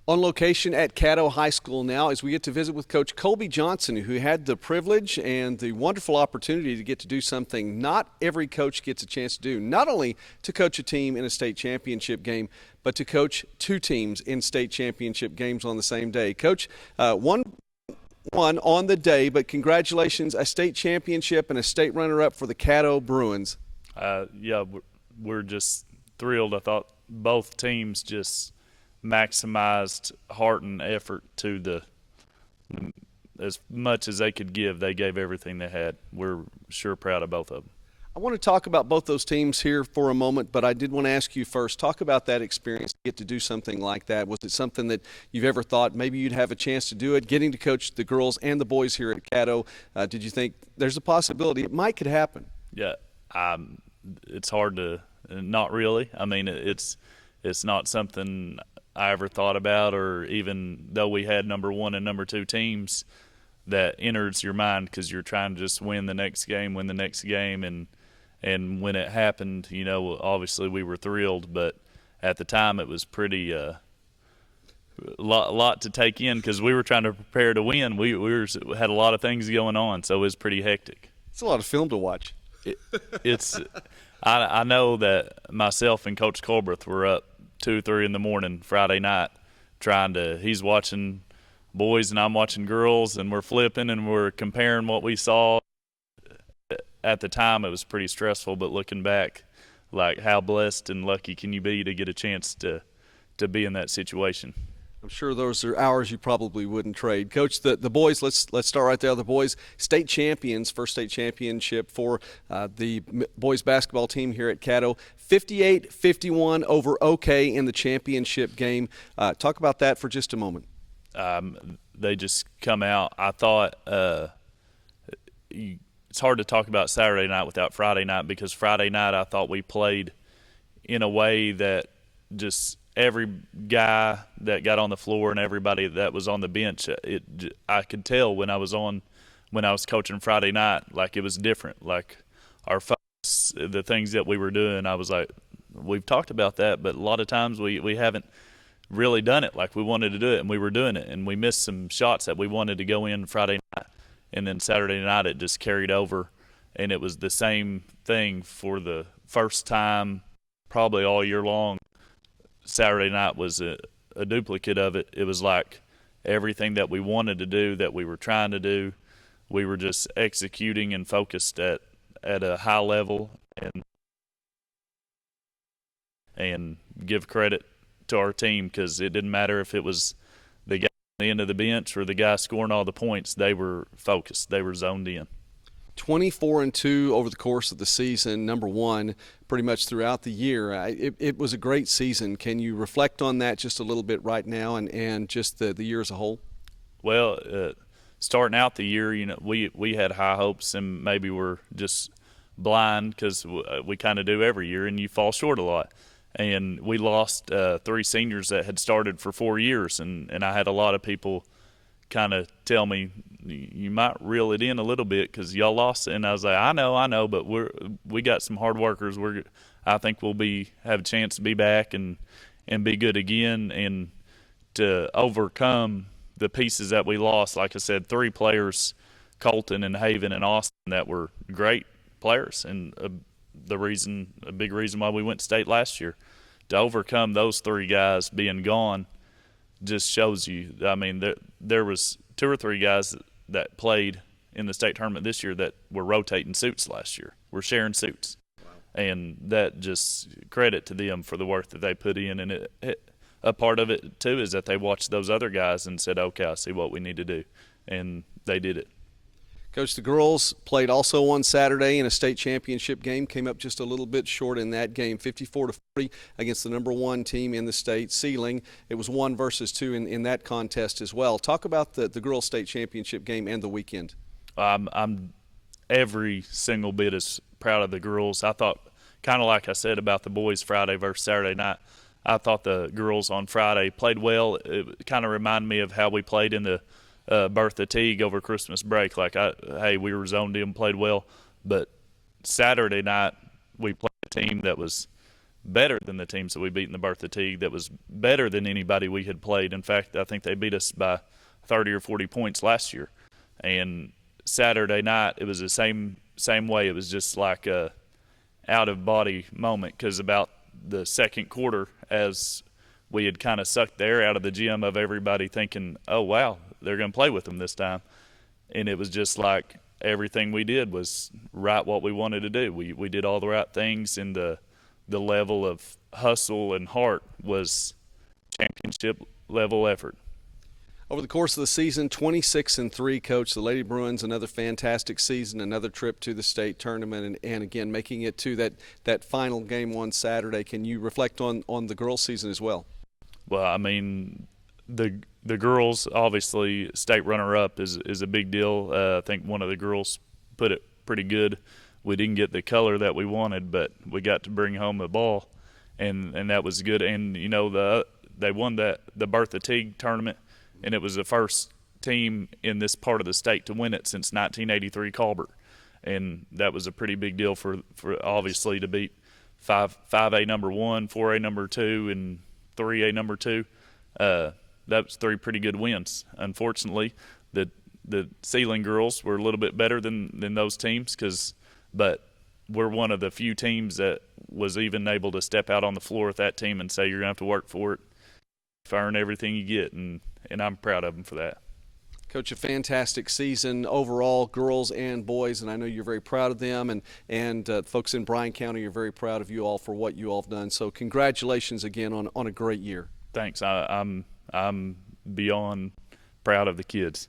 On location at Caddo High School now as we get to visit with Coach Kolby Johnson, who had the privilege and the wonderful opportunity to get to do something not every coach gets a chance to do, not only to coach a team in a state championship game, but to coach two teams in state championship games on the same day. Coach, one on the day, but congratulations, a state championship and a state runner-up for the Caddo Bruins. Yeah, we're just thrilled. I thought both teams just maximized heart and effort to as much as they could give. They gave everything they had. We're sure proud of both of them. I want to talk about both those teams here for a moment, but I did want to ask you first, talk about that experience, get to do something like that. Was it something that you've ever thought maybe you'd have a chance to do it, getting to coach the girls and the boys here at Caddo? Did you think there's a possibility it might could happen? Yeah, it's hard to – not really. I mean, it's not something I ever thought about, or even though we had number one and number two teams, that enters your mind because you're trying to just win the next game, and when it happened, you know, obviously we were thrilled, but at the time it was pretty lot to take in because we were trying to prepare to win. We had a lot of things going on, so it was pretty hectic. It's a lot of film to watch. I know that myself and Coach Colbert were up 2, 3 in the morning Friday night he's watching boys and I'm watching girls, and we're flipping and we're comparing what we saw. At the time it was pretty stressful, but looking back, like, how blessed and lucky can you be to get a chance to be in that situation? I'm sure those are hours you probably wouldn't trade. Coach, the boys, let's start right there. The boys, state champions, first state championship for the boys basketball team here at Caddo. 58-51 over OK in the championship game. Talk about that for just a moment. They just come out. I thought it's hard to talk about Saturday night without Friday night, because Friday night I thought we played in a way that just every guy that got on the floor and everybody that was on the bench, I could tell when I was coaching Friday night, like, it was different. Like, our focus, the things that we were doing, I was like, we've talked about that, but a lot of times we haven't really done it like we wanted to do it, and we were doing it, and we missed some shots that we wanted to go in Friday night, and then Saturday night it just carried over, and it was the same thing for the first time probably all year long. Saturday night was a duplicate of it. It was like everything that we wanted to do, that we were trying to do, we were just executing and focused at a high level, and give credit to our team, because it didn't matter if it was the guy at the end of the bench or the guy scoring all the points. They were focused. They were zoned in. 24-2 over the course of the season, number one pretty much throughout the year. It was a great season. Can you reflect on that just a little bit right now, and just the year as a whole? Well, starting out the year, you know, we had high hopes, and maybe we're just blind because we kind of do every year, and you fall short a lot. And we lost 3 seniors that had started for 4 years, and I had a lot of people kind of tell me, you might reel it in a little bit because y'all lost. And I was like, I know, but we got some hard workers. I think we'll have a chance to be back and be good again, and to overcome the pieces that we lost. Like I said, 3 players, Colton and Haven and Austin, that were great players, and a big reason why we went to state last year. To overcome those 3 guys being gone just shows you. I mean, there was 2 or 3 guys that played in the state tournament this year that were rotating suits last year. We're sharing suits. Wow. And that just credit to them for the work that they put in. And a part of it too is that they watched those other guys and said, okay, I see what we need to do, and they did it. Coach, the girls played also on Saturday in a state championship game, came up just a little bit short in that game, 54-40 against the number 1 team in the state, Seiling. It was 1 versus 2 in that contest as well. Talk about the girls' state championship game and the weekend. I'm every single bit as proud of the girls. I thought, kind of like I said about the boys Friday versus Saturday night, I thought the girls on Friday played well. It kind of reminded me of how we played in the Bertha Teague over Christmas break. Like, we were zoned in, played well, but Saturday night we played a team that was better than the teams that we beat in the Bertha Teague, that was better than anybody we had played. In fact, I think they beat us by 30 or 40 points last year. And Saturday night, it was the same way. It was just like a out-of-body moment, because about the second quarter, as we had kind of sucked the air out of the gym of everybody thinking, oh, wow, they're going to play with them this time. And it was just like everything we did was right what we wanted to do. We did all the right things, and the level of hustle and heart was championship level effort. Over the course of the season, 26-3, Coach. The Lady Bruins, another fantastic season, another trip to the state tournament, and again, making it to that final game on Saturday. Can you reflect on the girls' season as well? Well, I mean, the girls, obviously, state runner-up is a big deal. I think one of the girls put it pretty good. We didn't get the color that we wanted, but we got to bring home the ball, and that was good. And, you know, they won the Bertha Teague tournament, and it was the first team in this part of the state to win it since 1983 Colbert. And that was a pretty big deal for obviously to beat 5A number 1, 4A number 2, and 3A number 2. That was 3 pretty good wins. Unfortunately, the Seiling girls were a little bit better than those teams, but we're one of the few teams that was even able to step out on the floor with that team and say, you're going to have to work for it, earn everything you get, and I'm proud of them for that. Coach, a fantastic season overall, girls and boys, and I know you're very proud of them, and folks in Bryan County are very proud of you all for what you all have done. So congratulations again on a great year. Thanks. I'm beyond proud of the kids.